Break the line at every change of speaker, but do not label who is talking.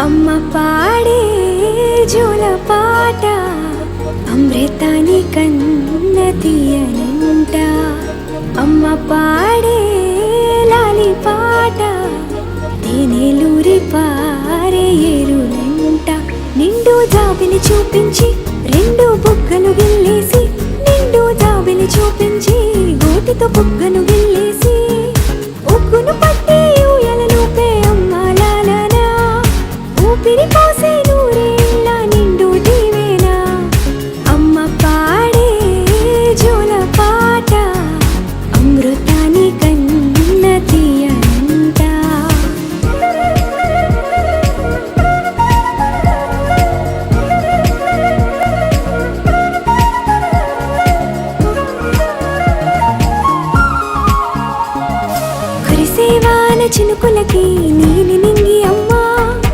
అమ్మ పాడే జోల పాట అమృతాని కన్న తీయనంట. అమ్మ పాడే లాలి పాట తేనెలూరి పారే ఏరులంట. నిండు జాబిని చూపించి రెండు బుగ్గలు గిల్లేసి, నిండు జాబిని చూపించి గోటితో బుగ్గను